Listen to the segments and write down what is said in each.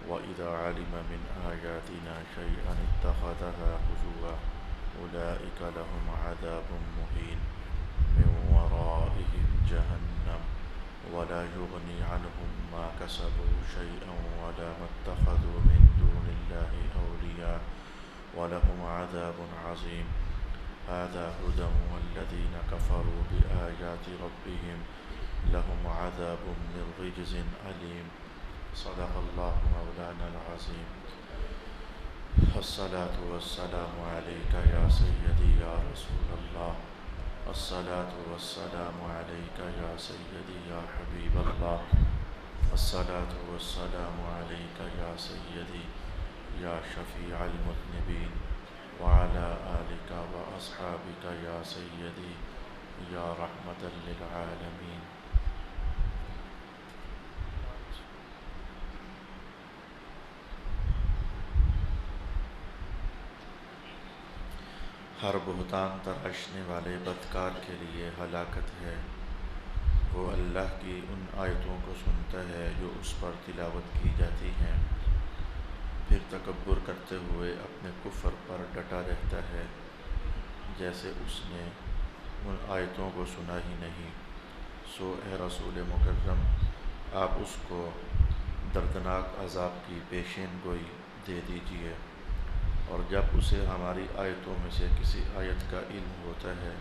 وإذا علم من آياتنا شيئا اتخذها هزوا أولئك لهم عذاب مهين من ورائهم جهنم ولا يغني عنهم ما كسبوا شيئا ولا ما اتخذوا من دون الله أولياء ولهم عذاب عظيم هذا هدى والذين كفروا بآيات ربهم لهم عذاب من رجز أليم صدق الله مولانا العظيم الصلاة والسلام عليك يا سيدي يا رسول الله الصلاة والسلام عليك يا سيدي يا حبيب الله الصلاة والسلام عليك يا سيدي يا شفيع المذنبين وعلى آلك وأصحابك يا سيدي يا رحمة للعالمين. ہر بہتان تراشنے والے بدکار کے لیے ہلاکت ہے۔ وہ اللہ کی ان آیتوں کو سنتا ہے جو اس پر تلاوت کی جاتی ہیں، پھر تکبر کرتے ہوئے اپنے کفر پر ڈٹا رہتا ہے جیسے اس نے ان آیتوں کو سنا ہی نہیں۔ سو اے رسول مکرم، آپ اس کو دردناک عذاب کی پیشین گوئی دے دیجیے، اور جب اسے ہماری آیتوں میں سے کسی آیت کا علم ہوتا ہے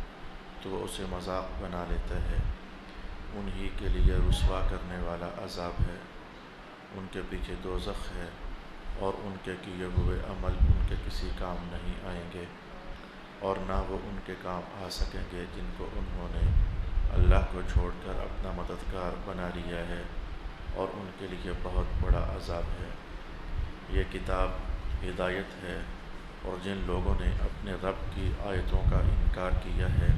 تو وہ اسے مذاق بنا لیتا ہے۔ انہی کے لیے رسوا کرنے والا عذاب ہے، ان کے پیچھے دوزخ ہے، اور ان کے کیے ہوئے عمل ان کے کسی کام نہیں آئیں گے، اور نہ وہ ان کے کام آ سکیں گے جن کو انہوں نے اللہ کو چھوڑ کر اپنا مددگار بنا لیا ہے، اور ان کے لیے بہت بڑا عذاب ہے۔ یہ کتاب ہدایت ہے، اور جن لوگوں نے اپنے رب کی آیتوں کا انکار کیا ہے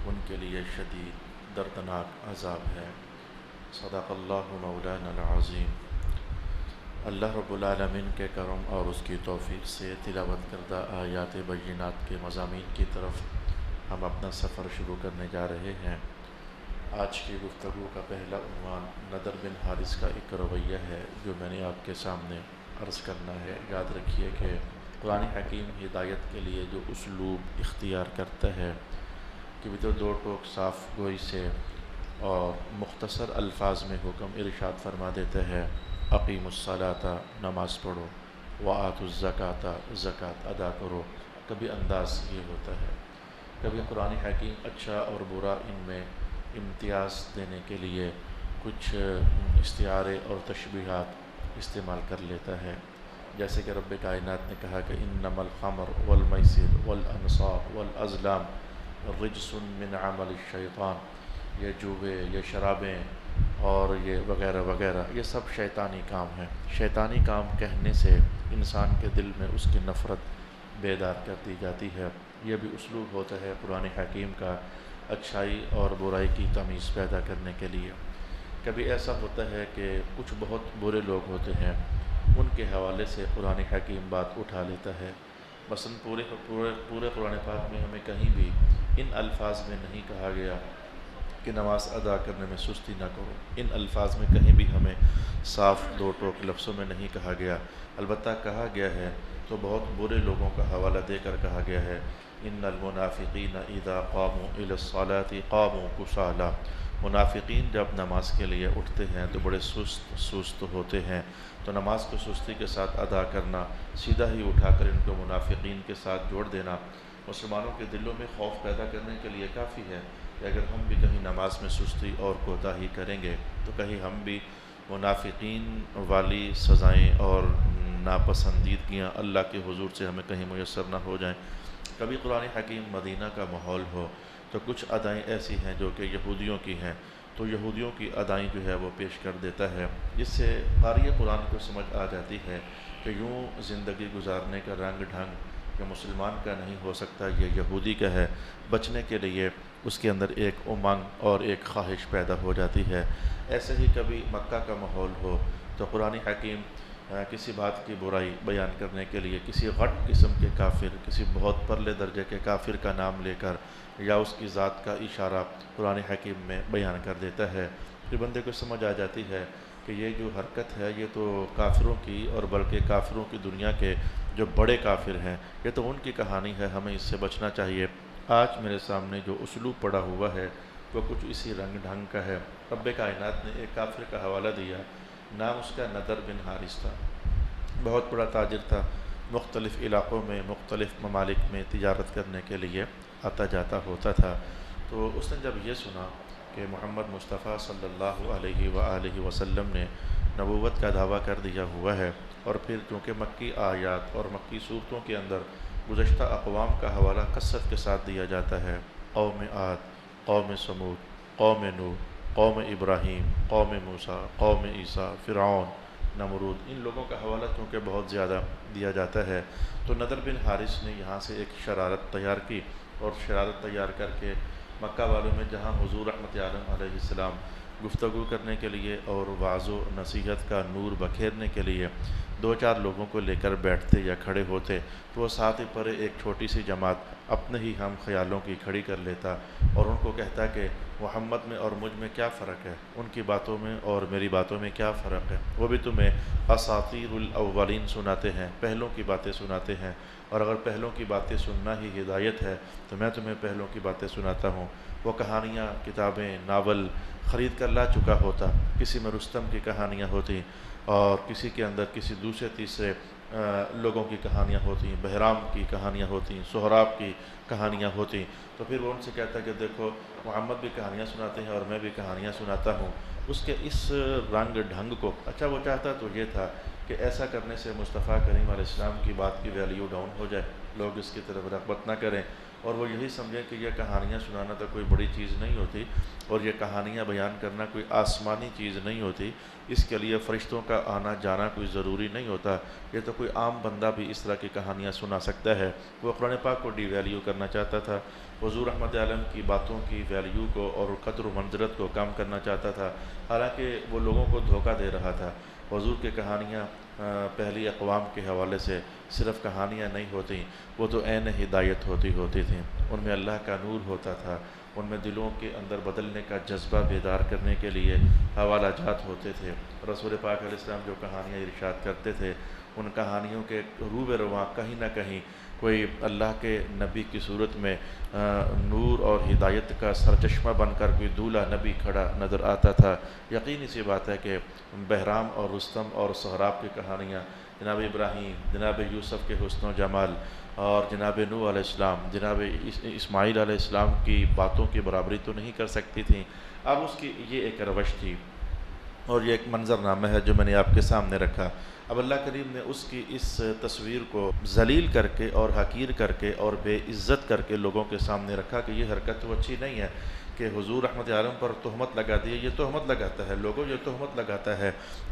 ان کے لیے شدید دردناک عذاب ہے۔ صدق اللہ مولانا العظیم۔ اللہ رب العالمین کے کرم اور اس کی توفیق سے تلاوت کردہ آیات بینات کے مضامین کی طرف ہم اپنا سفر شروع کرنے جا رہے ہیں۔ آج کی گفتگو کا پہلا عنوان نضر بن حارث کا ایک رویہ ہے جو میں نے آپ کے سامنے عرض کرنا ہے۔ یاد رکھیے کہ قرآن حکیم ہدایت کے لیے جو اسلوب اختیار کرتا ہے کہ وہ تو دو ٹوک صاف گوئی سے اور مختصر الفاظ میں حکم ارشاد فرما دیتا ہے، اقیم الصلاۃ، نماز پڑھو، وآتوا الزکوٰۃ، زکوٰۃ ادا کرو۔ کبھی انداز یہ ہوتا ہے، کبھی قرآن حکیم اچھا اور برا ان میں امتیاز دینے کے لیے کچھ استعارے اور تشبیہات استعمال کر لیتا ہے، جیسے کہ رب کائنات نے کہا کہ انما الخمر والمیسر والانصاب والازلام رجس من عمل الشیطان، یہ جوے، یہ شرابیں اور یہ وغیرہ وغیرہ، یہ سب شیطانی کام ہیں۔ شیطانی کام کہنے سے انسان کے دل میں اس کی نفرت بیدار کر دی جاتی ہے۔ یہ بھی اسلوب ہوتا ہے قرآن حکیم کا اچھائی اور برائی کی تمیز پیدا کرنے کے لیے۔ کبھی ایسا ہوتا ہے کہ کچھ بہت برے لوگ ہوتے ہیں، ان کے حوالے سے قرآن حکیم بات اٹھا لیتا ہے۔ مثلا پورے قرآن پاک میں ہمیں کہیں بھی ان الفاظ میں نہیں کہا گیا کہ نماز ادا کرنے میں سستی نہ کرو، ان الفاظ میں کہیں بھی ہمیں صاف دو ٹوک لفظوں میں نہیں کہا گیا، البتہ کہا گیا ہے تو بہت برے لوگوں کا حوالہ دے کر کہا گیا ہے، ان المنافقین اذا قاموا الی الصلاۃ قاموا کسالی۔ منافقین جب نماز کے لیے اٹھتے ہیں تو بڑے سست ہوتے ہیں، تو نماز کو سستی کے ساتھ ادا کرنا، سیدھا ہی اٹھا کر ان کو منافقین کے ساتھ جوڑ دینا مسلمانوں کے دلوں میں خوف پیدا کرنے کے لیے کافی ہے کہ اگر ہم بھی کہیں نماز میں سستی اور کوتاہی کریں گے تو کہیں ہم بھی منافقین والی سزائیں اور ناپسندیدگیاں اللہ کے حضور سے ہمیں کہیں میسر نہ ہو جائیں۔ کبھی قرآن حکیم مدینہ کا ماحول ہو تو کچھ ادائیں ایسی ہیں جو کہ یہودیوں کی ہیں، تو یہودیوں کی ادائیں جو ہے وہ پیش کر دیتا ہے، جس سے قاری قرآن کو سمجھ آ جاتی ہے کہ یوں زندگی گزارنے کا رنگ ڈھنگ کہ مسلمان کا نہیں ہو سکتا، یہ یہودی کا ہے۔ بچنے کے لیے اس کے اندر ایک امنگ اور ایک خواہش پیدا ہو جاتی ہے۔ ایسے ہی کبھی مکہ کا ماحول ہو تو قرآن حکیم کسی بات کی برائی بیان کرنے کے لیے کسی غٹ قسم کے کافر، کسی بہت پرلے درجے کے کافر کا نام لے کر یا اس کی ذات کا اشارہ قرآن حکیم میں بیان کر دیتا ہے، پھر بندے کو سمجھ آ جاتی ہے کہ یہ جو حرکت ہے یہ تو کافروں کی، اور بلکہ کافروں کی دنیا کے جو بڑے کافر ہیں یہ تو ان کی کہانی ہے، ہمیں اس سے بچنا چاہیے۔ آج میرے سامنے جو اسلوب پڑا ہوا ہے وہ کچھ اسی رنگ ڈھنگ کا ہے۔ رب کائنات نے ایک کافر کا حوالہ دیا، نام اس کا نضر بن حارث تھا، بہت بڑا تاجر تھا، مختلف علاقوں میں مختلف ممالک میں تجارت کرنے کے لیے آتا جاتا ہوتا تھا۔ تو اس نے جب یہ سنا کہ محمد مصطفیٰ صلی اللہ علیہ وآلہ وسلم نے نبوت کا دعویٰ کر دیا ہوا ہے، اور پھر چونکہ مکی آیات اور مکی صورتوں کے اندر گزشتہ اقوام کا حوالہ کثرت کے ساتھ دیا جاتا ہے، قوم عاد، قوم سمود، قوم نوح، قوم ابراہیم، قوم موسیٰ، قوم عیسیٰ، فرعون، نمرود، ان لوگوں کا حوالہ چونکہ بہت زیادہ دیا جاتا ہے، تو نضر بن حارث نے یہاں سے ایک شرارت تیار کی، اور شرارت تیار کر کے مکہ والوں میں جہاں حضور رحمت عالم علیہ السلام گفتگو کرنے کے لیے اور وعظ و نصیحت کا نور بکھیرنے کے لیے دو چار لوگوں کو لے کر بیٹھتے یا کھڑے ہوتے، تو وہ ساتھ ہی پرے ایک چھوٹی سی جماعت اپنے ہی ہم خیالوں کی کھڑی کر لیتا اور ان کو کہتا کہ محمد میں اور مجھ میں کیا فرق ہے، ان کی باتوں میں اور میری باتوں میں کیا فرق ہے، وہ بھی تمہیں اساطیر الاولین سناتے ہیں، پہلوں کی باتیں سناتے ہیں، اور اگر پہلوں کی باتیں سننا ہی ہدایت ہے تو میں تمہیں پہلوں کی باتیں سناتا ہوں۔ وہ کہانیاں، کتابیں، ناول خرید کر لا چکا ہوتا، کسی میں رستم کی کہانیاں ہوتی اور کسی کے اندر کسی دوسرے تیسرے لوگوں کی کہانیاں ہوتی، بہرام کی کہانیاں ہوتی، سہراب کی کہانیاں ہوتی، تو پھر وہ ان سے کہتا کہ دیکھو محمد بھی کہانیاں سناتے ہیں اور میں بھی کہانیاں سناتا ہوں۔ اس کے اس رنگ ڈھنگ کو اچھا وہ چاہتا تو یہ تھا کہ ایسا کرنے سے مصطفیٰ کریم علیہ السلام کی بات کی ویلیو ڈاؤن ہو جائے، لوگ اس کی طرف رغبت نہ کریں، اور وہ یہی سمجھیں کہ یہ کہانیاں سنانا تو کوئی بڑی چیز نہیں ہوتی، اور یہ کہانیاں بیان کرنا کوئی آسمانی چیز نہیں ہوتی، اس کے لیے فرشتوں کا آنا جانا کوئی ضروری نہیں ہوتا، یہ تو کوئی عام بندہ بھی اس طرح کی کہانیاں سنا سکتا ہے۔ وہ قرآن پاک کو ڈی ویلیو کرنا چاہتا تھا، حضور رحمت عالم کی باتوں کی ویلیو کو اور قدر و منزلت کو کم کرنا چاہتا تھا، حالانکہ وہ لوگوں کو دھوکہ دے رہا تھا۔ حضور کی کہانیاں پہلی اقوام کے حوالے سے صرف کہانیاں نہیں ہوتیں، وہ تو عین ہدایت ہوتی تھیں، ان میں اللہ کا نور ہوتا تھا، ان میں دلوں کے اندر بدلنے کا جذبہ بیدار کرنے کے لیے حوالہ جات ہوتے تھے۔ رسول پاک علیہ السلام جو کہانیاں ارشاد کرتے تھے، ان کہانیوں کے روب رواں کہیں نہ کہیں کوئی اللہ کے نبی کی صورت میں نور اور ہدایت کا سرچشمہ بن کر کوئی دولہا نبی کھڑا نظر آتا تھا۔ یقینی سی بات ہے کہ بہرام اور رستم اور سہراب کی کہانیاں جناب ابراہیم، جناب یوسف کے حسن و جمال، اور جناب نوح علیہ السلام، جناب اسماعیل علیہ السلام کی باتوں کی برابری تو نہیں کر سکتی تھیں۔ اب اس کی یہ ایک روش تھی، اور یہ ایک منظر نامہ ہے جو میں نے آپ کے سامنے رکھا۔ اب اللہ کریم نے اس کی اس تصویر کو ذلیل کر کے اور حقیر کر کے اور بے عزت کر کے لوگوں کے سامنے رکھا کہ یہ حرکت تو اچھی نہیں ہے کہ حضور رحمت عالم پر تہمت لگا دی ہے، یہ تہمت لگاتا ہے، لوگوں یہ تہمت لگاتا ہے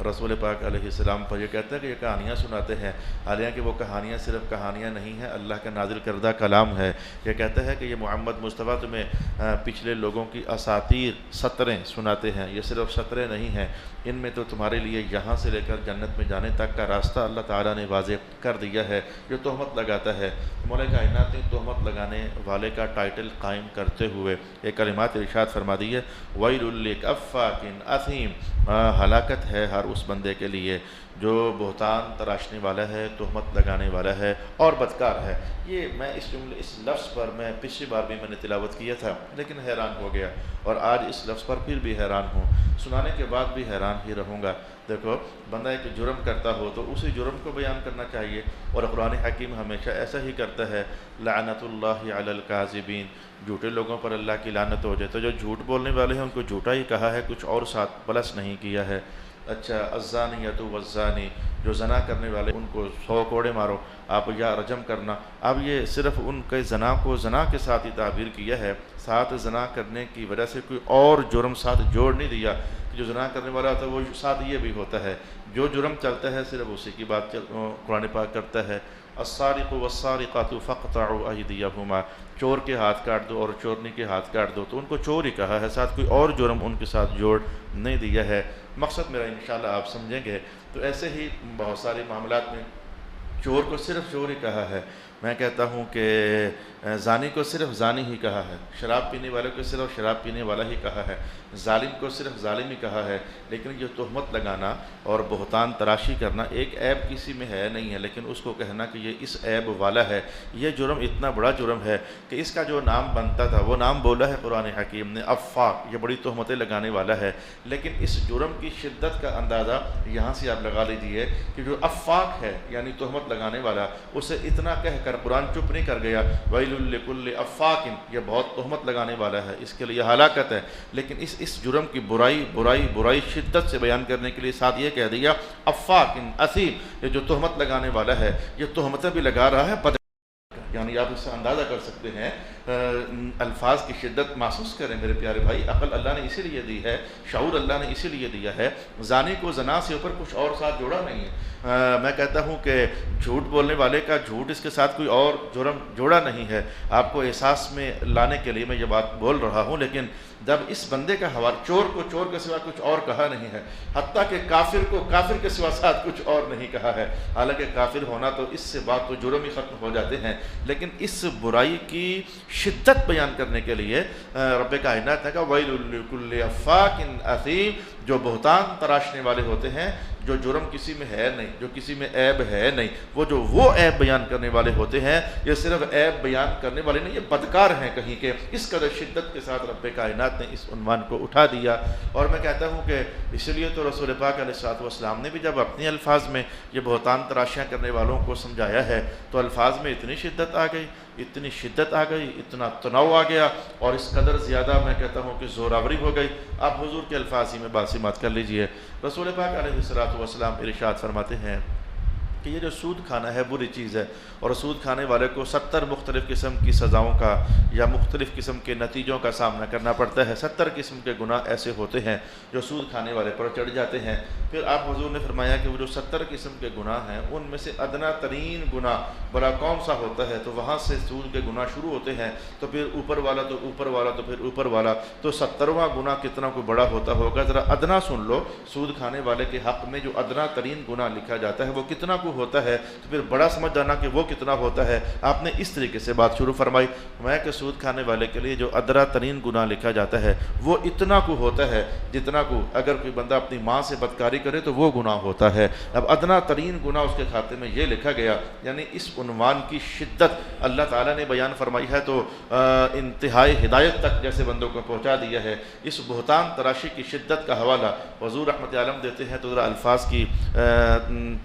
رسول پاک علیہ السلام پر، یہ کہتا ہے کہ یہ کہانیاں سناتے ہیں، حالانکہ وہ کہانیاں صرف کہانیاں نہیں ہیں، اللہ کا نازل کردہ کلام ہے۔ یہ کہتا ہے کہ یہ محمد مصطفیٰ تمہیں پچھلے لوگوں کی اساطیر، سطریں سناتے ہیں، یہ صرف سطریں نہیں ہیں، ان میں تو تمہارے لیے یہاں سے لے کر جنت میں جانے تک کا راستہ اللہ تعالیٰ نے واضح کر دیا ہے، جو تہمت لگاتا ہے۔ مولا کائنات نے تہمت لگانے والے کا ٹائٹل قائم کرتے ہوئے ایک کلمات ارشاد فرما دی ہے، وَيْلٌ لِّكَفَّاكٍ أَثِيمٍ، ہلاکت ہے ہر اس بندے کے لیے جو بہتان تراشنے والا ہے، تہمت لگانے والا ہے اور بدکار ہے۔ یہ میں اس لفظ پر میں پچھلی بار بھی میں نے تلاوت کیا تھا لیکن حیران ہو گیا، اور آج اس لفظ پر پھر بھی حیران ہوں، سنانے کے بعد بھی حیران ہی رہوں گا۔ دیکھو بندہ ایک جرم کرتا ہو تو اسی جرم کو بیان کرنا چاہیے، اور قرآن حکیم ہمیشہ ایسا ہی کرتا ہے، لعنت اللہ علی الکاذبین، جھوٹے لوگوں پر اللہ کی لعنت ہو جائے، تو جو جھوٹ بولنے والے ہیں ان کو جھوٹا ہی کہا ہے، کچھ اور ساتھ پلس نہیں کیا ہے۔ اچھا، الزانیۃ والزانی، جو زنا کرنے والے ان کو 100 کوڑے مارو آپ یا رجم کرنا۔ اب یہ صرف ان کے زنا کو زنا کے ساتھ ہی تعبیر کیا ہے، ساتھ زنا کرنے کی وجہ سے کوئی اور جرم ساتھ جوڑ نہیں دیا کہ جو زنا کرنے والا ہوتا ہے وہ ساتھ یہ بھی ہوتا ہے، جو جرم چلتا ہے صرف اسی کی بات قرآن پاک کرتا ہے، السارق والسارقۃ فاقطعوا ایدیہما، چور کے ہاتھ کاٹ دو اور چورنی کے ہاتھ کاٹ دو، تو ان کو چور ہی کہا ہے، ساتھ کوئی اور جرم ان کے ساتھ جوڑ نہیں دیا ہے۔ مقصد میرا انشاءاللہ آپ سمجھیں گے۔ تو ایسے ہی بہت سارے معاملات میں چور کو صرف چور ہی کہا ہے، میں کہتا ہوں کہ زانی کو صرف زانی ہی کہا ہے، شراب پینے والے کو صرف شراب پینے والا ہی کہا ہے، ظالم کو صرف ظالم ہی کہا ہے، لیکن جو تہمت لگانا اور بہتان تراشی کرنا ایک عیب کسی میں ہے نہیں ہے، لیکن اس کو کہنا کہ یہ اس عیب والا ہے، یہ جرم اتنا بڑا جرم ہے کہ اس کا جو نام بنتا تھا وہ نام بولا ہے قرآن حکیم نے، افاق، یہ بڑی تہمتیں لگانے والا ہے۔ لیکن اس جرم کی شدت کا اندازہ یہاں سے آپ لگا لیجئے کہ جو افاق ہے یعنی تہمت لگانے والا، اسے اتنا کہہ کر قرآن چپ نہیں کر گیا ویل لکل افاق، یہ بہت تہمت لگانے والا ہے، اس کے لیے ہلاکت ہے، لیکن اس جرم کی برائی شدت سے بیان کرنے کے لیے ساتھ یہ کہہ دیا افاق اثیم، یہ جو تہمت لگانے والا ہے یہ تہمتیں بھی لگا رہا ہے یعنی آپ اس سے اندازہ کر سکتے ہیں، الفاظ کی شدت محسوس کریں میرے پیارے بھائی، عقل اللہ نے اسی لیے دی ہے، شعور اللہ نے اسی لیے دیا ہے، زانی کو زنا سے اوپر کچھ اور ساتھ جوڑا نہیں ہے۔ میں کہتا ہوں کہ جھوٹ بولنے والے کا جھوٹ اس کے ساتھ کوئی اور جرم جوڑا نہیں ہے، آپ کو احساس میں لانے کے لیے میں یہ بات بول رہا ہوں، لیکن جب اس بندے کا حوالہ چور کو چور کے سوا کچھ اور کہا نہیں ہے، حتیٰ کہ کافر کو کافر کے سوا ساتھ کچھ اور نہیں کہا ہے، حالانکہ کافر ہونا تو اس سے بات تو جرم ہی ختم ہو جاتے ہیں، لیکن اس برائی کی شدت بیان کرنے کے لیے رب کائنات نے کہا ویل لکل افاق اثیم، جو بہتان تراشنے والے ہوتے ہیں، جو جرم کسی میں ہے نہیں، جو کسی میں عیب ہے نہیں، وہ عیب بیان کرنے والے ہوتے ہیں، یہ صرف عیب بیان کرنے والے نہیں، یہ بدکار ہیں کہیں کہ اس قدر شدت کے ساتھ رب کائنات نے اس عنوان کو اٹھا دیا۔ اور میں کہتا ہوں کہ اس لیے تو رسول پاک علیہ الصلوۃ والسلام نے بھی جب اپنے الفاظ میں یہ بہتان تراشیاں کرنے والوں کو سمجھایا ہے تو الفاظ میں اتنی شدت آ گئی، اتنا تناؤ آ گیا، اور اس قدر زیادہ میں کہتا ہوں کہ زوراوری ہو گئی۔ آپ حضور کے الفاظ ہی میں بات کر لیجئے، رسول پاک علیہ الصلوۃ والسلام ارشاد فرماتے ہیں کہ یہ جو سود کھانا ہے بری چیز ہے، اور سود کھانے والے کو 70 مختلف قسم کی سزاؤں کا یا مختلف قسم کے نتیجوں کا سامنا کرنا پڑتا ہے، 70 قسم کے گناہ ایسے ہوتے ہیں جو سود کھانے والے پر چڑھ جاتے ہیں۔ پھر آپ حضور نے فرمایا کہ وہ جو 70 قسم کے گناہ ہیں ان میں سے ادنا ترین گناہ بڑا کون سا ہوتا ہے، تو وہاں سے سود کے گناہ شروع ہوتے ہیں، تو پھر اوپر والا تو اوپر والا تو پھر اوپر والا، تو 70واں گناہ کتنا کو بڑا ہوتا ہوگا، ذرا ادنا سن لو، سود کھانے والے کے حق میں جو ادنا ترین گناہ لکھا جاتا ہے وہ کتنا کو ہوتا ہے، تو پھر بڑا سمجھ جانا کہ وہ کتنا ہوتا ہے۔ آپ نے اس طریقے سے بات شروع فرمائی، میں کہ سود کھانے والے کے لیے جو ادنا ترین گناہ لکھا جاتا ہے وہ اتنا کو ہوتا ہے جتنا کو اگر کوئی بندہ اپنی ماں سے بدکاری کرے تو وہ گناہ ہوتا ہے۔ اب ادنا ترین گناہ اس کے کھاتے میں یہ لکھا گیا، یعنی اس عنوان کی شدت اللہ تعالیٰ نے بیان فرمائی ہے تو انتہائی ہدایت تک جیسے بندوں کو پہنچا دیا ہے۔ اس بہتان تراشی کی شدت کا حوالہ حضور رحمت عالم دیتے ہیں تو ذرا الفاظ کی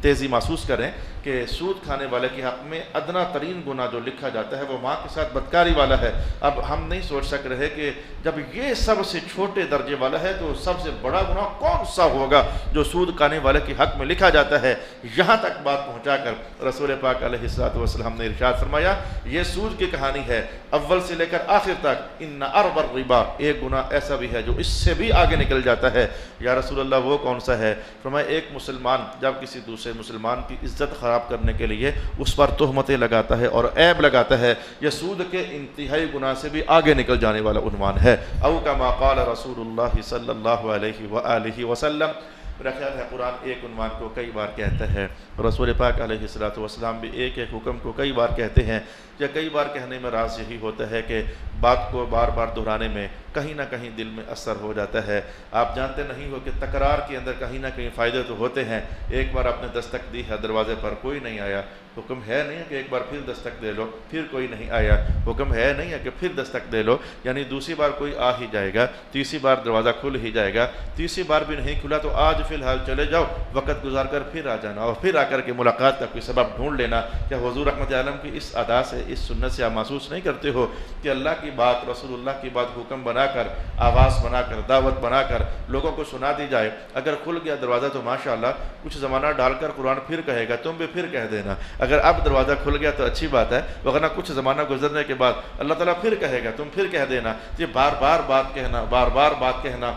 تیزی محسوس کریں کہ سود کھانے والے کے حق میں ادنا ترین گناہ جو لکھا جاتا ہے وہ ماں کے ساتھ بدکاری والا ہے۔ اب ہم نہیں سوچ سک رہے کہ جب یہ سب سے چھوٹے درجے والا ہے تو سب سے بڑا گناہ کون سا ہوگا جو سود کھانے والے کے حق میں لکھا جاتا ہے۔ یہاں تک بات پہنچا کر رسول پاک علیہ الصلوۃ والسلام نے ارشاد فرمایا یہ سود کی کہانی ہے اول سے لے کر آخر تک، ان ارب الربا، ایک گناہ ایسا بھی ہے جو اس سے بھی آگے نکل جاتا ہے۔ یا رسول اللہ وہ کون سا ہے؟ فرمایا ایک مسلمان جب کسی دوسرے مسلمان کی عزت خراب کرنے کے لیے اس پر تہمتیں لگاتا ہے اور عیب لگاتا ہے، یہ سود کے انتہائی گناہ سے بھی آگے نکل جانے والا عنوان ہے۔ او کما قال رسول اللہ صلی اللہ علیہ وآلہ وسلم، میرا خیال ہے قرآن ایک عنوان کو کئی بار کہتا ہے، رسول پاک علیہ الصلوۃ والسلام بھی ایک حکم کو کئی بار کہتے ہیں، یا کئی بار کہنے میں راز یہی ہوتا ہے کہ بات کو بار بار دہرانے میں کہیں نہ کہیں دل میں اثر ہو جاتا ہے۔ آپ جانتے نہیں ہو کہ تکرار کے اندر کہیں نہ کہیں فائدے تو ہوتے ہیں۔ ایک بار آپ نے دستک دی ہے دروازے پر، کوئی نہیں آیا، حکم ہے نہیں ہے کہ ایک بار پھر دستک دے لو، پھر کوئی نہیں آیا، حکم ہے نہیں ہے کہ پھر دستک دے لو، یعنی دوسری بار کوئی آ ہی جائے گا، تیسری بار دروازہ کھل ہی جائے گا، تیسری بار بھی نہیں کھلا تو آج فی الحال چلے جاؤ، وقت گزار کر پھر آ جانا، اور پھر آ کر کے ملاقات کا کوئی سبب ڈھونڈ لینا۔ کیا حضور رحمت عالم کی اس ادا سے، اس سنت سے آپ محسوس نہیں کرتے ہو کہ اللہ کی بات، رسول اللہ کی بات حکم بنا کر، آواز بنا کر، دعوت بنا کر لوگوں کو سنا دی جائے؟ اگر کھل گیا دروازہ تو ماشاءاللہ کچھ زمانہ ڈال کر قرآن پھر کہے گا، تم بھی پھر کہہ دینا۔ اگر اب دروازہ کھل گیا تو اچھی بات ہے، ورنہ کچھ زمانہ گزرنے کے بعد اللہ تعالیٰ پھر کہے گا، تم پھر کہہ دینا۔ یہ بار بار بات کہنا، بار بار بات کہنا،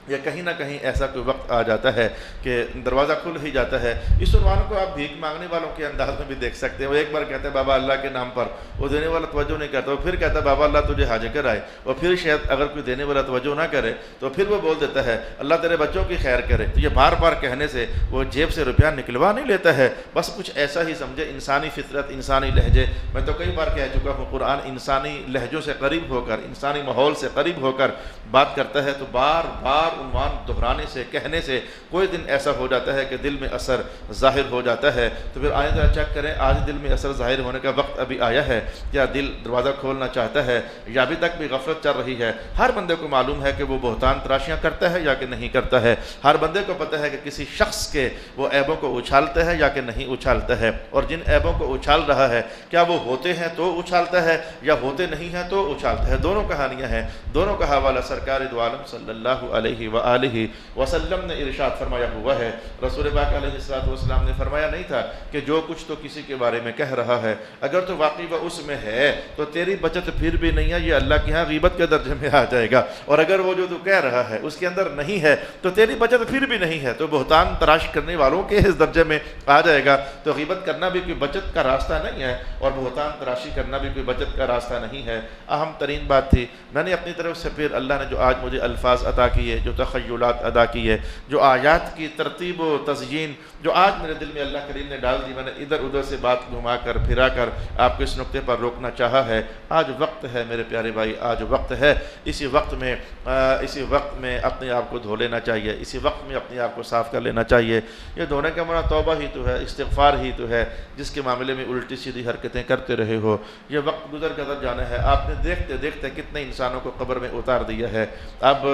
یا کہیں نہ کہیں ایسا کوئی وقت آ جاتا ہے کہ دروازہ کھل ہی جاتا ہے۔ اس عنوان کو آپ بھیک مانگنے والوں کے انداز میں بھی دیکھ سکتے ہیں۔ وہ ایک بار کہتے ہیں بابا اللہ کے نام پر، وہ دینے والا توجہ نہیں کرتا، وہ پھر کہتا ہے بابا اللہ تجھے حاجت کرائے، اور پھر شاید اگر کوئی دینے والا توجہ نہ کرے تو پھر وہ بول دیتا ہے اللہ تیرے بچوں کی خیر کرے۔ تو یہ بار بار کہنے سے وہ جیب سے روپیہ نکلوا نہیں لیتا ہے، بس کچھ ایسا ہی سمجھے، انسانی فطرت، انسانی لہجے۔ میں تو کئی بار کہہ چکا ہوں قرآن انسانی لہجوں سے قریب ہو کر، انسانی ماحول سے قریب ہو کر بات کرتا ہے، تو بار بار عنوان دہرانے سے، کہنے سے کوئی دن ایسا ہو جاتا ہے کہ دل میں اثر ظاہر ہو جاتا ہے۔ تو پھر آئیں ذرا چیک کریں آج دل میں اثر ظاہر ہونے کا وقت ابھی آیا ہے، کیا دل دروازہ کھولنا چاہتا ہے یا ابھی تک بھی غفلت چل رہی ہے؟ ہر بندے کو معلوم ہے کہ وہ بہتان تراشیاں کرتا ہے یا کہ نہیں کرتا ہے، ہر بندے کو پتہ ہے کہ کسی شخص کے وہ عیبوں کو اچھالتا ہے یا کہ نہیں اچھالتا ہے، اور جن عیبوں کو اچھال رہا ہے کیا وہ ہوتے ہیں تو اچھالتا ہے یا ہوتے نہیں ہیں تو اچھالتا ہے؟ دونوں کہانیاں ہیں، دونوں کا حوالہ سرکار دو عالم صلی اللہ علیہ وآلہ وسلم نے ارشاد فرمایا ہوا ہے۔ رسول پاک علیہ السلام نے فرمایا نہیں تھا کہ جو کچھ تو کسی کے بارے میں کہہ رہا ہے اگر تو واقعی وہ اس میں ہے تو تیری بچت پھر بھی نہیں ہے، یہ اللہ کے ہاں غیبت کے درجے میں آ جائے گا، اور اگر وہ جو تو کہہ رہا ہے اس کے اندر نہیں ہے تو تیری بچت پھر بھی نہیں ہے، تو بہتان تراش کرنے والوں کے اس درجے میں آ جائے گا۔ تو غیبت کرنا بھی کوئی بچت کا راستہ نہیں ہے، اور بہتان تراشی کرنا بھی کوئی بچت کا راستہ نہیں ہے۔ اہم ترین بات تھی، میں نے اپنی طرف سے پھر اللہ نے جو آج مجھے الفاظ عطا کیے، جو تخیلات ادا کیے، جو آیات کی ترتیب و تزیین جو آج میرے دل میں اللہ کریم نے ڈال دی، میں نے ادھر ادھر سے بات گھما کر پھرا کر آپ کو اس نقطے پر روکنا چاہا ہے۔ آج وقت ہے میرے پیارے بھائی، آج وقت ہے، اسی وقت میں اپنے آپ کو دھو لینا چاہیے، اسی وقت میں اپنے آپ کو صاف کر لینا چاہیے۔ یہ دھونے کا معنی توبہ ہی تو ہے، استغفار ہی تو ہے، جس کے معاملے میں الٹی سیدھی حرکتیں کرتے رہے ہو۔ یہ وقت گزر جانا ہے، آپ نے دیکھتے دیکھتے کتنے انسانوں کو قبر میں اتار دیا ہے۔ اب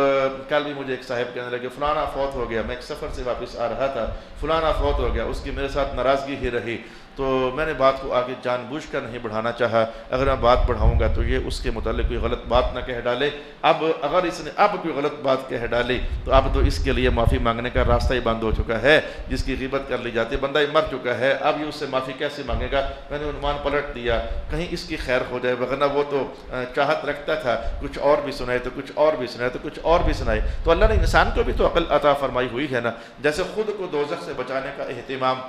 کل بھی مجھے ایک صاحب کہنے لگے فلانا فوت ہو گیا، میں ایک سفر سے واپس آ رہا تھا، فلانا فوت ہو گیا، اس کی میرے ساتھ ناراضگی ہی رہی، تو میں نے بات کو آگے جان بوجھ کر نہیں بڑھانا چاہا، اگر میں بات بڑھاؤں گا تو یہ اس کے متعلق کوئی غلط بات نہ کہہ ڈالے۔ اب اگر اس نے اب کوئی غلط بات کہہ ڈالی تو اب تو اس کے لیے معافی مانگنے کا راستہ ہی بند ہو چکا ہے، جس کی غیبت کر لی جاتی ہے، بندہ ہی مر چکا ہے، اب یہ اس سے معافی کیسے مانگے گا؟ میں نے عنوان پلٹ دیا کہیں اس کی خیر ہو جائے، ورنہ وہ تو چاہت رکھتا تھا کچھ اور بھی سنائے تو کچھ اور بھی سنائے تو کچھ اور بھی سنائے۔ تو اللہ نے انسان کو بھی تو عقل عطا فرمائی ہوئی ہے نا، جیسے خود کو دوزخ سے بچانے کا اہتمام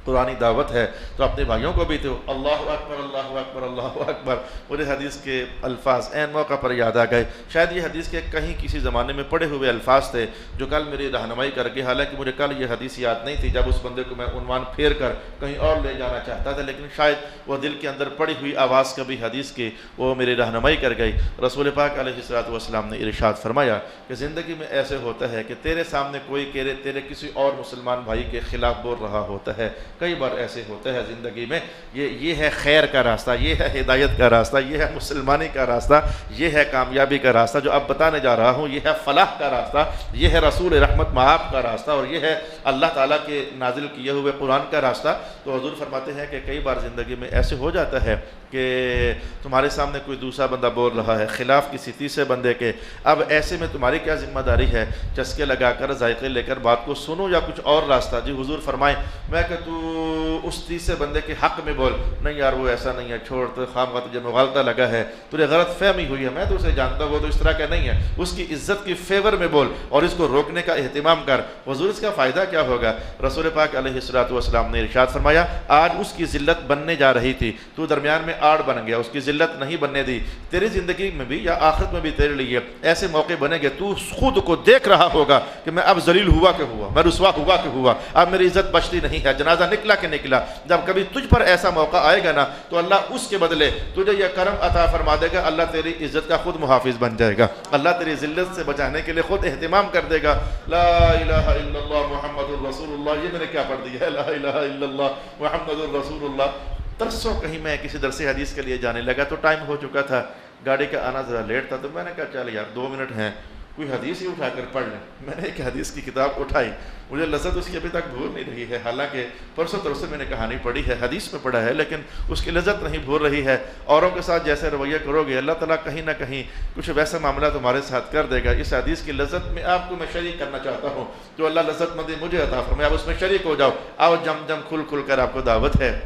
قرآنی دعوت ہے تو اپنے بھائیوں کو بھی تو اللہ اکبر اللہ اکبر اللہ اکبر۔ مجھے حدیث کے الفاظ عین موقع پر یاد آ گئے، شاید یہ حدیث کے کہیں کسی زمانے میں پڑھے ہوئے الفاظ تھے جو کل میری رہنمائی کر کے، حالانکہ مجھے کل یہ حدیث یاد نہیں تھی جب اس بندے کو میں عنوان پھیر کر کہیں اور لے جانا چاہتا تھا، لیکن شاید وہ دل کے اندر پڑی ہوئی آواز کبھی حدیث کی وہ میری رہنمائی کر گئی۔ رسول پاک علیہ السلام نے ارشاد فرمایا کہ زندگی میں ایسے ہوتا ہے کہ تیرے سامنے کوئی تیرے کسی اور مسلمان بھائی کے خلاف بول رہا ہوتا ہے، کئی بار ایسے ہوتا ہے زندگی میں، یہ ہے خیر کا راستہ، یہ ہے ہدایت کا راستہ، یہ ہے مسلمانی کا راستہ، یہ ہے کامیابی کا راستہ جو اب بتانے جا رہا ہوں، یہ ہے فلاح کا راستہ، یہ ہے رسول رحمت معاف کا راستہ، اور یہ ہے اللہ تعالیٰ کے نازل کیے ہوئے قرآن کا راستہ۔ تو حضور فرماتے ہیں کہ کئی بار زندگی میں ایسے ہو جاتا ہے کہ تمہارے سامنے کوئی دوسرا بندہ بول رہا ہے خلاف کسی تیسرے بندے کے، اب ایسے میں تمہاری کیا ذمہ داری ہے؟ چسکے لگا کر ذائقے لے کر بات کو سنو یا کچھ اور راستہ؟ جی حضور فرمائیں میں کہ تو اس تیسرے بندے کے حق میں بول، نہیں یار وہ ایسا نہیں ہے، چھوڑ، تو خام تجھے مغالطہ لگا ہے، تجھے غلط فہمی ہوئی ہے، میں تو اسے جانتا ہوں وہ تو اس طرح کا نہیں ہے، اس کی عزت کی فیور میں بول اور اس کو روکنے کا اہتمام کر۔ حضور اس کا فائدہ کیا ہوگا؟ رسول پاک علیہ السلام نے ارشاد فرمایا آج اس کی ذلت بننے جا رہی تھی، تو درمیان میں آڑ بن گیا، اس کی ذلت نہیں بننے دی۔ تیری زندگی میں بھی یا آخرت میں بھی تیرے لیے ایسے موقع بنے گے تو خود کو دیکھ رہا ہوگا کہ میں اب ذلیل ہوا کہ ہوا، میں رسوا ہوا کہ ہوا، اب میری عزت بچتی نہیں ہے، جنازہ نکلا کہ نکلا۔ جب کبھی تجھ پر ایسا موقع آئے گا نا تو اللہ اس کے بدلے تجھے یہ کرم عطا فرما دے گا، اللہ تیری عزت کا خود محافظ بن جائے گا، اللہ تیری ذلت سے بچانے کے لیے خود اہتمام کر دے گا۔ لا الہ الا اللہ محمد الرسول اللہ، یہ میں نے کیا پڑھ دیا ہے؟ لا الہ الا اللہ محمد الرسول اللہ۔ ترسوں کہیں میں کسی درس حدیث کے لیے جانے لگا تو ٹائم ہو چکا تھا، گاڑی کا آنا ذرا لیٹ تھا، تو میں نے کہا چل یار 2 منٹ ہیں، کوئی حدیث ہی اٹھا کر پڑھ لیں۔ میں نے ایک حدیث کی کتاب اٹھائی، مجھے لذت اس کی ابھی تک بھول نہیں رہی ہے، حالانکہ پرسوں ترسوں میں نے کہانی پڑھی ہے، حدیث میں پڑھا ہے، لیکن اس کی لذت نہیں بھول رہی ہے۔ اوروں کے ساتھ جیسے رویہ کرو گے اللہ تعالیٰ کہیں نہ کہیں کچھ ویسا معاملہ تمہارے ساتھ کر دے گا۔ اس حدیث کی لذت میں آپ کو میں شریک کرنا چاہتا ہوں، جو اللہ لذت مندی مجھے عطا فرمائے، آپ اس میں شریک ہو جاؤ، آؤ جم جم کھل کھل کر آپ کو دعوت ہے۔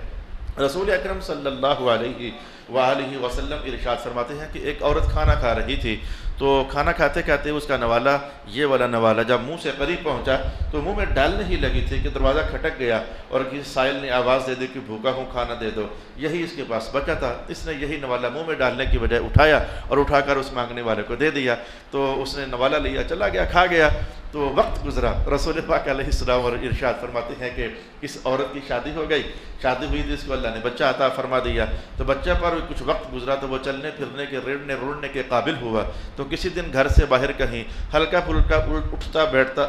رسول اکرم صلی اللہ علیہ وآلہ وسلم ارشاد فرماتے ہیں کہ ایک عورت کھانا کھا رہی تھی تو کھانا کھاتے کھاتے اس کا نوالا، یہ والا نوالا جب منہ سے قریب پہنچا تو منہ میں ڈالنے ہی لگی تھی کہ دروازہ کھٹک گیا اور کسی سائل نے آواز دے دی کہ بھوکا ہوں کھانا دے دو. یہی اس کے پاس بچا تھا. اس نے یہی نوالا منہ میں ڈالنے کی بجائے اٹھایا اور اٹھا کر اس مانگنے والے کو دے دیا. تو اس نے نوالا لیا، چلا گیا، کھا گیا. تو وقت گزرا. رسول پاک علیہ السلام اور ارشاد فرماتے ہیں کہ اس عورت کی شادی ہو گئی. شادی ہوئی تھی، اس کو اللہ نے بچہ عطا فرما دیا. تو بچہ پر کچھ وقت گزرا تو وہ چلنے پھرنے کے، ریڑنے روڑنے کے قابل ہوا. تو کسی دن گھر سے باہر کہیں ہلکا پھلکا اٹھتا بیٹھتا،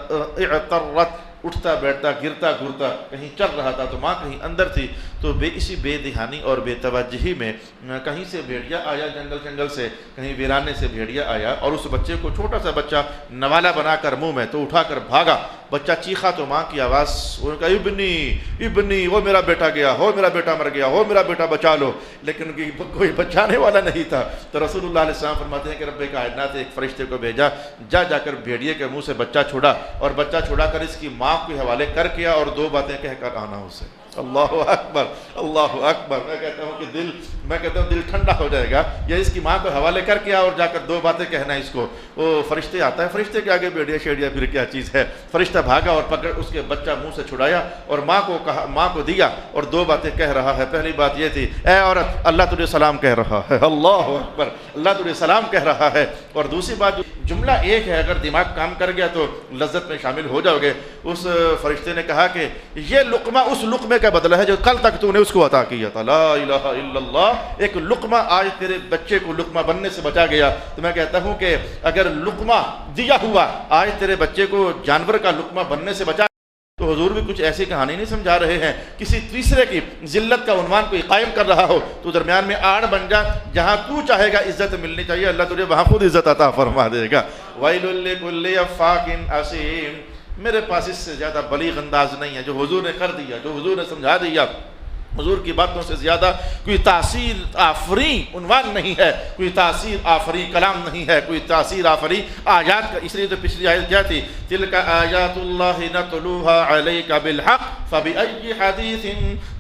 اٹھتا بیٹھتا، گرتا گرتا کہیں چل رہا تھا. تو ماں کہیں اندر تھی. تو اسی بے دہانی اور بے توجہی میں کہیں سے بھیڑیا آیا، جنگل سے، کہیں ویرانے سے بھیڑیا آیا اور اس بچے کو، چھوٹا سا بچہ، نوالا بنا کر منہ میں، تو اٹھا کر بھاگا. بچہ چیخا تو ماں کی آواز، انہوں نے کہا ابنی ابنی، وہ میرا بیٹا گیا، ہو میرا بیٹا مر گیا، ہو میرا بیٹا بچا لو. لیکن کوئی بچانے والا نہیں تھا. تو رسول اللہ علیہ السلام فرماتے ہیں کہ رب کائنات نے ایک فرشتے کو بھیجا، جا کر بھیڑیے کے منہ سے بچہ چھوڑا، اور بچہ چھوڑا کر اس کی ماں کے حوالے کر کیا اور 2 باتیں کہہ کر آنا اسے. اللہ اکبر، اللہ اکبر. میں کہتا ہوں دل ٹھنڈا ہو جائے گا. یا اس کی ماں کو حوالے کر کیا اور جا کر 2 باتیں کہنا اس کو. وہ فرشتے آتا ہے، فرشتے کے آگے بیڑیا شیڑیا پھر کیا چیز ہے. فرشتہ بھاگا اور پکڑ اس کے بچہ منہ سے چھڑایا اور ماں کو کہا، ماں کو دیا اور 2 باتیں کہہ رہا ہے. پہلی بات یہ تھی، اے عورت اللہ تجھے سلام کہہ رہا ہے. اللہ اکبر، اللہ تجھے سلام کہہ رہا ہے. اور دوسری بات، جملہ ایک ہے، اگر دماغ کام کر گیا تو لذت میں شامل ہو جاؤ گے. اس فرشتے نے کہا کہ یہ لقمہ اس لقمے کا بدلہ ہے جو کل تک تو نے اس کو عطا کیا تھا. لا الہ الا اللہ. ایک لقمہ آج تیرے بچے کو لقمہ بننے سے بچا گیا. تو میں کہتا ہوں کہ اگر لقمہ دیا ہوا آج تیرے بچے کو جانور کا لقمہ بننے سے بچا، تو حضور بھی کچھ ایسی کہانی نہیں سمجھا رہے ہیں. کسی تیسرے کی ذلت کا عنوان کوئی قائم کر رہا ہو تو درمیان میں آڑ بن جا. جہاں تو چاہے گا عزت ملنی چاہیے، اللہ تجھے وہاں خود عزت عطا فرما دے گا. وَيْلٌ لِكُلِّ أَفَّاكٍ أَثِيمٍ. میرے پاس اس سے زیادہ بلیغ انداز نہیں ہے جو حضور نے کر دیا، جو حضور نے سمجھا دیا. حضور کی باتوں سے زیادہ کوئی تاثیر آفری عنوان نہیں ہے، کوئی تاثیر آفری کلام نہیں ہے، کوئی تاثیر آفری آیات کا. اس لیے تو پچھلی آیت کیا تھی، تِلْكَ آیات اللَّهِ نَتْلُوهَا عَلَيْكَ بِالْحَقِّ فَبِأَيِّ حَدِيثٍ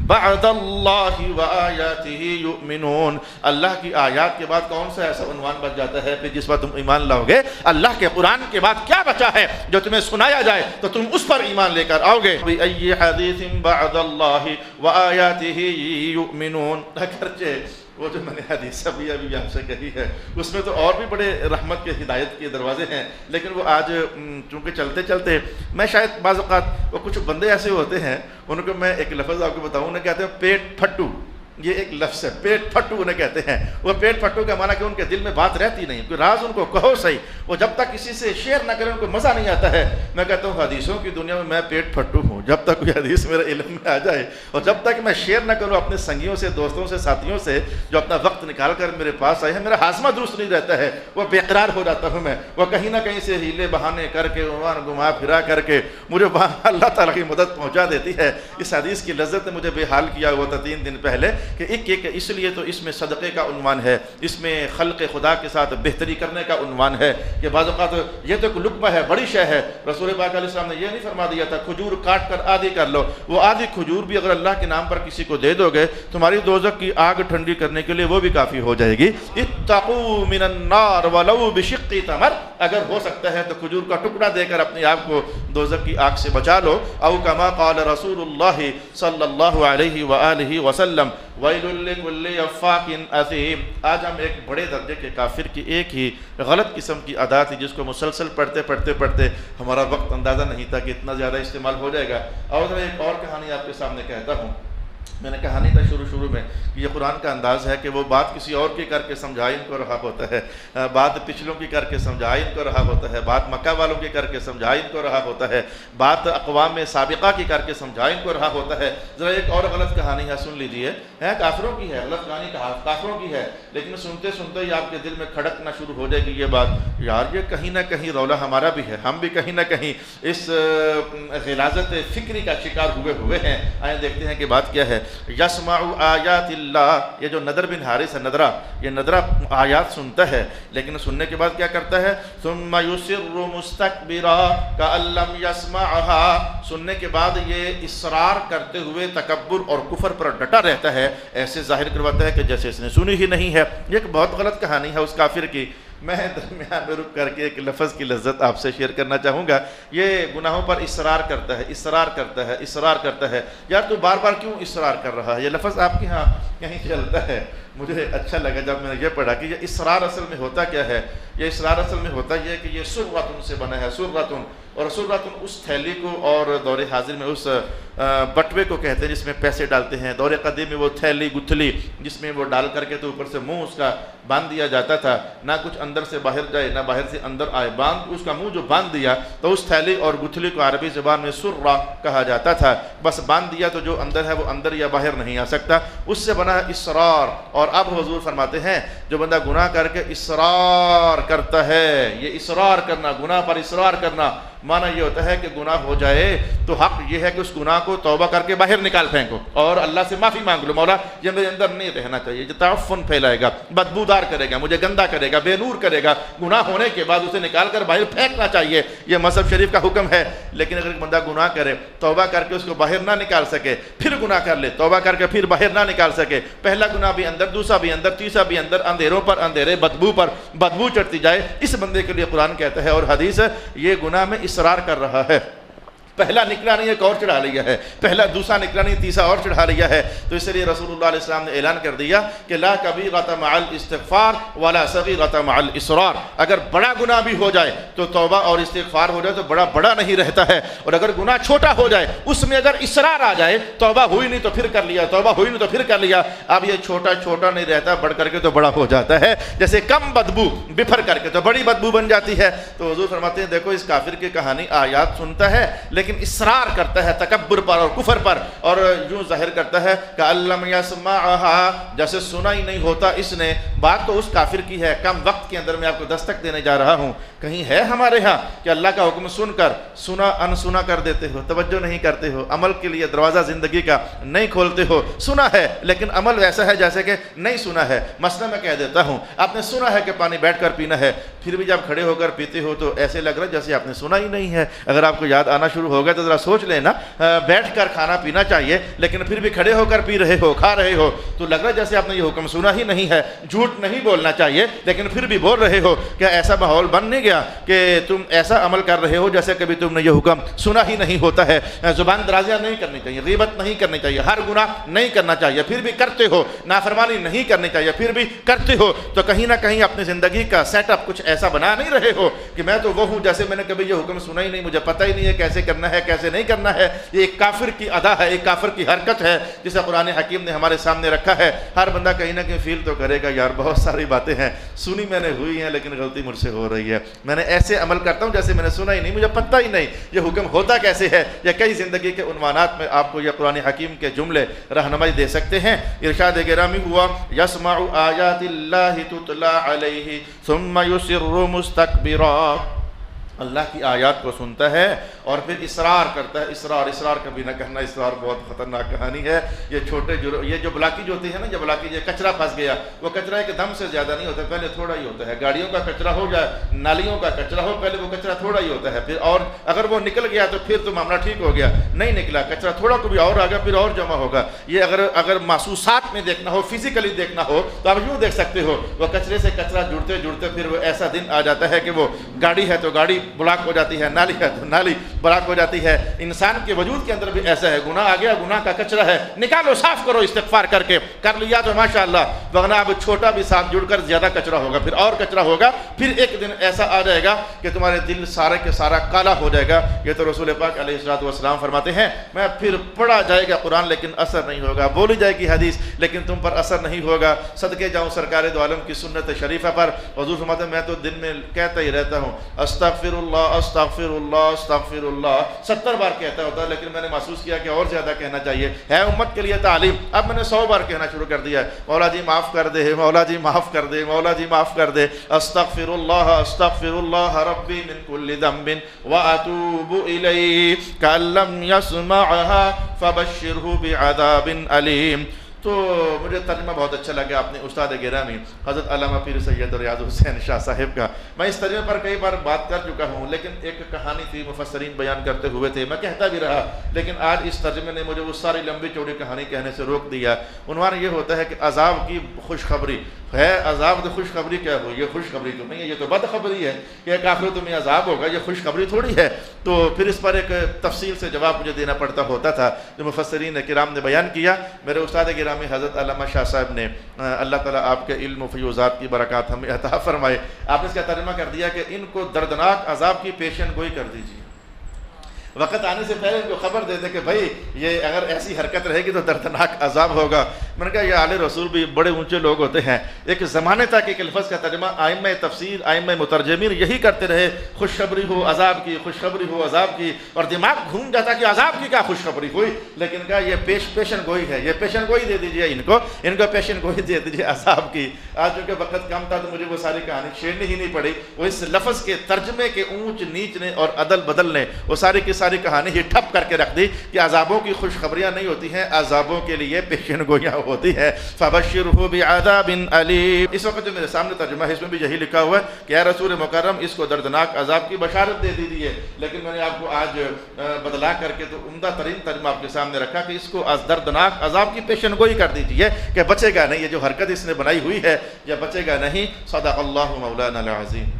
بَعْدَ اللَّهِ وَآيَاتِهِ يُؤْمِنُونَ. اللہ کی آیات کے بعد کون سا ایسا عنوان بچ جاتا ہے پھر جس پر تم ایمان لاؤ گے؟ اللہ کے قرآن کے بعد کیا بچا ہے جو تمہیں سنایا جائے تو تم اس پر ایمان لے کر آؤ گے. بِأَيِّ حَدِيثٍ بَعْدَ اللَّهِ وَآيَاتِهِ یؤمنون. اگرچہ وہ جو میں نے حدیث ابھی آپ سے کہی ہے اس میں تو اور بھی بڑے رحمت کے ہدایت کے دروازے ہیں، لیکن وہ آج چونکہ چلتے چلتے میں شاید بعض اوقات وہ کچھ بندے ایسے ہوتے ہیں، ان کو میں ایک لفظ آپ کو بتاؤں، انہیں کہتے ہیں پیٹ پھٹو. یہ ایک لفظ ہے، پیٹ پھٹو انہیں کہتے ہیں. وہ پیٹ پھٹو کا معنی کہ ان کے دل میں بات رہتی نہیں، کوئی راز ان کو کہو صحیح، وہ جب تک کسی سے شیئر نہ کریں ان کو مزہ نہیں آتا ہے. میں کہتا ہوں حدیثوں کی دنیا میں پیٹ پھٹو ہوں. جب تک کوئی حدیث میرے علم میں آ جائے اور جب تک میں شیئر نہ کروں اپنے سنگیوں سے، دوستوں سے، ساتھیوں سے جو اپنا وقت نکال کر میرے پاس آئے ہیں، میرا ہاضمہ درست نہیں رہتا ہے، وہ بے قرار ہو جاتا ہوں میں. وہ کہیں نہ کہیں سے ہیلے بہانے کر کے، گھما پھرا کر کے مجھے وہاں اللہ تعالیٰ کی مدد پہنچا دیتی ہے. اس حدیث کی لذت نے مجھے بے حال کیا ہوا تھا 3 دن پہلے کہ ایک اس لیے تو اس میں صدقے کا عنوان ہے، اس میں خلق خدا کے ساتھ بہتری کرنے کا عنوان ہے کہ بعض اوقات یہ تو ایک لقمہ ہے، بڑی شے ہے. رسول پاک علیہ السلام نے یہ نہیں فرما دیا تھا کھجور کاٹ کر آدھی کر لو. وہ آدھی کھجور بھی اگر اللہ کے نام پر کسی کو دے دو گے تمہاری دوزخ کی آگ ٹھنڈی کرنے کے لیے وہ بھی کافی ہو جائے گی. اتقوا من النار ولو بشق تمر. اگر ہو سکتا ہے تو کھجور کا ٹکڑا دے کر اپنے آپ کو دوزخ کی آگ سے بچا لو. او کما قال رسول اللہ صلی اللہ علیہ وآلہ وسلم وَيْلٌ لِكُلِّ أَفَّاكٍ أَثِيمٍ. آج ہم ایک بڑے درجے کے کافر کی ایک ہی غلط قسم کی ادا تھی جس کو مسلسل پڑھتے ہمارا وقت اندازہ نہیں تھا کہ اتنا زیادہ استعمال ہو جائے گا. اور ایک اور کہانی آپ کے سامنے کہتا ہوں. میں نے کہا نہیں تھا شروع میں کہ یہ قرآن کا انداز ہے کہ وہ بات کسی اور کی کر کے سمجھا ان کو رہا ہوتا ہے، بات پچھلوں کی کر کے سمجھا ان کو رہا ہوتا ہے، بات مکہ والوں کی کر کے سمجھا ان کو رہا ہوتا ہے، بات اقوام سابقہ کی کر کے سمجھا ان کو رہا ہوتا ہے. ذرا ایک اور غلط کہانی ہے، سن لیجئے. ہے کافروں کی ہے، غلط کہانی کافروں کی ہے، لیکن سنتے ہی آپ کے دل میں کھڑکنا شروع ہو جائے گی یہ بات، یار یہ کہیں نہ کہیں رولا ہمارا بھی ہے، ہم بھی کہیں نہ کہیں اس غلاظت فکری کا شکار ہوئے ہیں. آئیں دیکھتے ہیں کہ بات کیا ہے. یسمع آیات اللہ. یہ جو نضر بن حارث ہے، یہ نضرہ آیات سنتا ہے، لیکن سننے کے بعد کیا کرتا ہے؟ ثم یصر مستکبرا کأن لم یسمعها. سننے کے بعد یہ اصرار کرتے ہوئے تکبر اور کفر پر ڈٹا رہتا ہے، ایسے ظاہر کرواتا ہے کہ جیسے اس نے سنی ہی نہیں ہے. یہ ایک بہت غلط کہانی ہے اس کافر کی. میں درمیان میں رک کر کے ایک لفظ کی لذت آپ سے شیئر کرنا چاہوں گا. یہ گناہوں پر اصرار کرتا ہے، اصرار کرتا ہے، اصرار کرتا ہے. یار تو بار بار کیوں اصرار کر رہا ہے؟ یہ لفظ آپ کے ہاں کہیں چلتا ہے. مجھے اچھا لگا جب میں نے یہ پڑھا کہ یہ اصرار اصل میں ہوتا کیا ہے. یہ اصرار اصل میں ہوتا یہ ہے کہ یہ سرۃن سے بنا ہے، سرۃن. اور سرۃن اس تھیلی کو اور دور حاضر میں اس بٹوے کو کہتے ہیں جس میں پیسے ڈالتے ہیں. دور قدیم میں وہ تھیلی گتھلی جس میں وہ ڈال کر کے تو اوپر سے منہ اس کا باندھ دیا جاتا تھا، نہ کچھ اندر سے باہر جائے نہ باہر سے اندر آئے. باندھ اس کا منہ جو باندھ دیا تو اس تھیلی اور گتھلی کو عربی زبان میں سرہ کہا جاتا تھا. بس باندھ دیا تو جو اندر ہے وہ اندر یا باہر نہیں آ سکتا. اس سے بنا ہے اصرار. اور اب حضور فرماتے ہیں جو بندہ گناہ کر کے اصرار کرتا ہے، یہ اصرار کرنا، گناہ پر اصرار کرنا معنی یہ ہوتا ہے کہ گناہ ہو جائے تو حق یہ ہے کہ اس گناہ کو توبہ کر کے باہر نکال پھینکو اور اللہ سے معافی مانگ لو. مولا یہ میرے اندر نہیں رہنا چاہیے، یہ تعفن پھیلائے گا، بدبودار کرے گا، مجھے گندا کرے گا، بے نور کرے گا. گناہ ہونے کے بعد اسے نکال کر باہر پھینکنا چاہیے، یہ مذہب شریف کا حکم ہے. لیکن اگر ایک بندہ گناہ کرے، توبہ کر کے اس کو باہر نہ نکال سکے، پھر گناہ کر لے، توبہ کر کے پھر باہر نہ نکال سکے، پہلا گناہ بھی اندر، دوسرا بھی اندر، تیسرا بھی اندر، اندھیروں پر اندھیرے، بدبو پر بدبو چڑھتی جائے، اس بندے کے لیے قرآن کہتا ہے اور حدیث ہے یہ گناہ میں اصرار کر رہا ہے. پہلا نکلا نہیں ایک اور چڑھا لیا ہے، پہلا دوسرا نکلا نہیں تیسرا اور چڑھا لیا ہے. تو اس لیے رسول اللہ علیہ السلام نے اعلان کر دیا کہ لا کبیرۃ مع الاستغفار ولا صغیرۃ مع الاصرار. اگر بڑا گناہ بھی ہو جائے تو توبہ اور استغفار ہو جائے تو بڑا بڑا نہیں رہتا ہے، اور اگر گناہ چھوٹا ہو جائے اس میں اگر اصرار آ جائے، توبہ ہوئی نہیں تو پھر کر لیا، توبہ ہوئی نہیں تو پھر کر لیا، اب یہ چھوٹا چھوٹا نہیں رہتا، بڑھ کر کے تو بڑا ہو جاتا ہے. جیسے کم بدبو بفر کر کے تو بڑی بدبو بن جاتی ہے. تو حضور فرماتے ہیں دیکھو اس کافر کی کہانی آیات سنتا ہے لیکن اصرار کرتا ہے تکبر پر اور کفر پر، اور یوں ظاہر کرتا ہے کہ علم یسمعها، جیسے سنا ہی نہیں ہوتا اس نے. بات تو اس کافر کی ہے. کم وقت کے اندر میں آپ کو دستک دینے جا رہا ہوں. کہیں ہے ہمارے ہاں کہ اللہ کا حکم سن کر سنا انسنا کر دیتے ہو، توجہ نہیں کرتے ہو، عمل کے لیے دروازہ زندگی کا نہیں کھولتے ہو. سنا ہے لیکن عمل ویسا ہے جیسے کہ نہیں سنا ہے. مثلا میں کہہ دیتا ہوں آپ نے سنا ہے کہ پانی بیٹھ کر پینا ہے، پھر بھی جب کھڑے ہو کر پیتے ہو تو ایسے لگ رہا ہے جیسے آپ نے سنا ہی نہیں ہے. اگر آپ کو یاد آنا شروع ہو گیا تو ذرا سوچ لینا، بیٹھ کر کھانا پینا چاہیے لیکن پھر بھی کھڑے ہو کر پی رہے ہو، کھا رہے ہو تو لگ رہا ہے جیسے آپ نے یہ حکم سنا ہی نہیں ہے. جھوٹ نہیں بولنا چاہیے لیکن پھر بھی بول رہے ہو. کیا ایسا ماحول بن نہیں گیا کہ تم ایسا عمل کر رہے ہو جیسے کبھی تم نے یہ حکم سنا ہی نہیں ہوتا ہے؟ زبان درازیاں نہیں کرنی چاہیے، غیبت نہیں کرنی چاہیے، ہر گناہ نہیں کرنا چاہیے پھر بھی کرتے ہو، نافرمانی نہیں کرنی چاہیے پھر بھی کرتے ہو. تو کہیں نہ کہیں اپنی زندگی کا سیٹ اپ کچھ ایسا بنا نہیں رہے ہو کہ میں تو وہ ہوں جیسے میں نے کبھی یہ حکم سنا ہی نہیں، مجھے پتہ ہی نہیں ہے کیسے کرنا ہے کیسے نہیں کرنا ہے. یہ ایک کافر کی ادا ہے، ایک کافر کی حرکت ہے جسے قرآن حکیم نے ہمارے سامنے رکھا ہے. ہر بندہ کہیں نہ کہیں فیل تو کرے گا یار بہت ساری باتیں ہیں سنی میں نے ہوئی ہیں لیکن غلطی مجھ سے ہو رہی ہے، میں نے ایسے عمل کرتا ہوں جیسے میں نے سنا ہی نہیں، مجھے پتہ ہی نہیں یہ حکم ہوتا کیسے ہے. یا کئی زندگی کے عنوانات میں آپ کو یہ قرآن حکیم کے جملے رہنمائی دے سکتے ہیں. ارشاد گرامی ہوا یسمع آیات اللہ تتلی علیہ ثم یصر مستکبرا. اللہ کی آیات کو سنتا ہے اور پھر اصرار کرتا ہے. اصرار کبھی نہ کرنا، اصرار بہت خطرناک کہانی ہے. یہ چھوٹے یہ جو بلاکی جو ہوتی ہے نا، جب بلاکی یہ کچرا پھنس گیا، وہ کچرا ایک دم سے زیادہ نہیں ہوتا، پہلے تھوڑا ہی ہوتا ہے. گاڑیوں کا کچرا ہو جائے، نالیوں کا کچرا ہو، پہلے وہ کچرا تھوڑا ہی ہوتا ہے، پھر اور اگر وہ نکل گیا تو پھر تو معاملہ ٹھیک ہو گیا. نہیں نکلا کچرا تھوڑا کو بھی اور آ گیا پھر اور جمع ہوگا. یہ اگر محسوسات میں دیکھنا ہو، فزیکلی دیکھنا ہو تو آپ یوں دیکھ سکتے ہو، وہ کچرے سے کچرا جڑتے جڑتے پھر وہ ایسا دن آ جاتا ہے کہ وہ گاڑی ہے تو گاڑی بلاک ہو جاتی ہے، نالی ہے تو نالی بلاک ہو جاتی ہے. انسان کے وجود کے اندر بھی ایسا ہے، گناہ آ گیا، گناہ کا کچرا ہے، نکالو صاف کرو استغفار کر کے. کر لیا تو ماشاءاللہ، ورنہ اب چھوٹا بھی ساتھ جڑ کر زیادہ کچرا ہوگا، پھر اور کچرا ہوگا، پھر ایک دن ایسا آ جائے گا کہ تمہارے دل سارے کے سارا کالا ہو جائے گا. یہ تو رسول پاک علیہ الصلوۃ والسلام فرماتے ہیں میں پھر پڑھا جائے گا قرآن لیکن اثر نہیں ہوگا، بولی جائے گی حدیث لیکن تم پر اثر نہیں ہوگا. صدقے جاؤں سرکار دو عالم کی سنت شریفہ پر. حضور فرماتے ہیں میں تو دن میں کہتا ہی رہتا ہوں استغفر اللہ استغفر اللہ استغفر اللہ، 70 بار کہتا ہوتا ہے لیکن میں نے محسوس کیا کہ اور زیادہ کہنا چاہیے، ہے امت کے لیے تعلیم. اب میں نے 100 بار کہنا شروع کر دیا ہے، مولا جی معاف کر دے، مولا جی معاف کر دے، مولا جی معاف کر دے. استغفر اللہ ربی من کل ذنب واتوب الیہ کأن لم یسمعها فبشرہ بعذاب علیم. تو مجھے ترجمہ بہت اچھا لگا اپنے استاد گرامی حضرت علامہ پیر سید ریاض حسین شاہ صاحب کا. میں اس ترجمے پر کئی بار بات کر چکا ہوں، لیکن ایک کہانی تھی مفسرین بیان کرتے ہوئے تھے، میں کہتا بھی رہا، لیکن آج اس ترجمے نے مجھے وہ ساری لمبی چوڑی کہانی کہنے سے روک دیا. عنوان یہ ہوتا ہے کہ عذاب کی خوشخبری ہے. عذاب تو خوشخبری کیا ہو، یہ خوشخبری تو نہیں ہے، یہ تو بدخبری ہے کہ کافر تمہیں عذاب ہوگا، یہ خوشخبری تھوڑی ہے. تو پھر اس پر ایک تفصیل سے جواب مجھے دینا پڑتا ہوتا تھا جو مفسرین کرام نے بیان کیا. میرے استاد گرامی حضرت علامہ شاہ صاحب نے اللہ تعالیٰ آپ کے علم و فیوزات کی برکات ہمیں عطا فرمائے، آپ نے اس کا ترجمہ کر دیا کہ ان کو دردناک عذاب کی پیشن گوئی کر دیجیے. وقت آنے سے پہلے ان کو خبر دے دیں کہ بھائی یہ اگر ایسی حرکت رہے گی تو دردناک عذاب ہوگا. میں نے کہا یہ اعلی رسول بھی بڑے اونچے لوگ ہوتے ہیں. ایک زمانے تک ایک لفظ کا ترجمہ ائمہ تفسیر ائمہ مترجمین یہی کرتے رہے، خوشخبری ہو عذاب کی، خوشخبری ہو عذاب کی، اور دماغ گھوم جاتا کہ عذاب کی کیا خوشخبری ہوئی. لیکن کہا یہ پیشن گوئی ہے، یہ پیشن گوئی دے دیجیے ان کو پیشن گوئی دے دیجیے عذاب کی. آج چونکہ وقت کم تھا تو مجھے وہ ساری کہانی چھیڑنی ہی نہیں پڑی. وہ اس لفظ کے ترجمے کے اونچ نیچ نے اور عدل بدل نے وہ ساری کی ساری کہانی ہی ٹھپ کر کے رکھ دی کہ عذابوں کی خوشخبریاں نہیں ہوتی ہیں، عذابوں کے لیے پیشن گوئیاں ہوتی ہیں. فَبَشِّرْهُ بِعَذَابٍ عَلِيمٍ. اس وقت جو میرے سامنے ترجمہ ہے اس میں بھی یہی لکھا ہوا ہے کہ اے رسول مکرم اس کو دردناک عذاب کی بشارت دے دیجیے. لیکن میں نے آپ کو آج بدلا کر کے تو عمدہ ترین ترجمہ آپ کے سامنے رکھا کہ اس کو دردناک عذاب کی پیشن گوئی کر دیجیے کہ بچے گا نہیں، یہ جو حرکت اس نے بنائی ہوئی ہے یہ بچے گا نہیں. صدق اللہ مولانا العظیم.